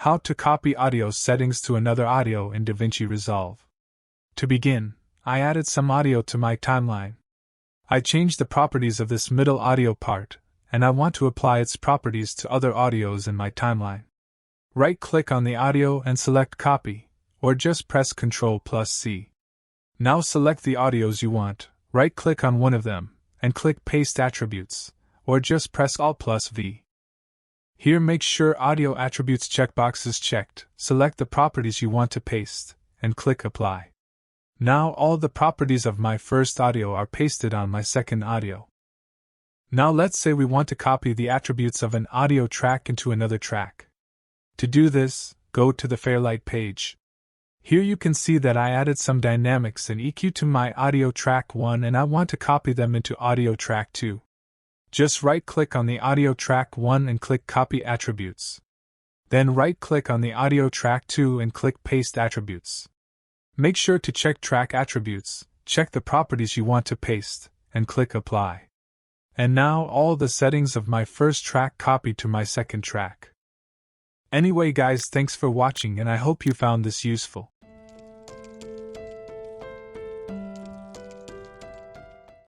How to copy audio settings to another audio in DaVinci Resolve. To begin, I added some audio to my timeline. I changed the properties of this middle audio part, and I want to apply its properties to other audios in my timeline. Right-click on the audio and select Copy, or just press Ctrl C. Now select the audios you want, right-click on one of them, and click Paste Attributes, or just press Alt +V. Here make sure Audio Attributes checkbox is checked, select the properties you want to paste, and click Apply. Now all the properties of my first audio are pasted on my second audio. Now let's say we want to copy the attributes of an audio track into another track. To do this, go to the Fairlight page. Here you can see that I added some dynamics and EQ to my audio track 1 and I want to copy them into audio track 2. Just right-click on the audio track 1 and click Copy Attributes. Then right-click on the audio track 2 and click Paste Attributes. Make sure to check Track Attributes, check the properties you want to paste, and click Apply. And now all the settings of my first track copied to my second track. Anyway guys, thanks for watching and I hope you found this useful.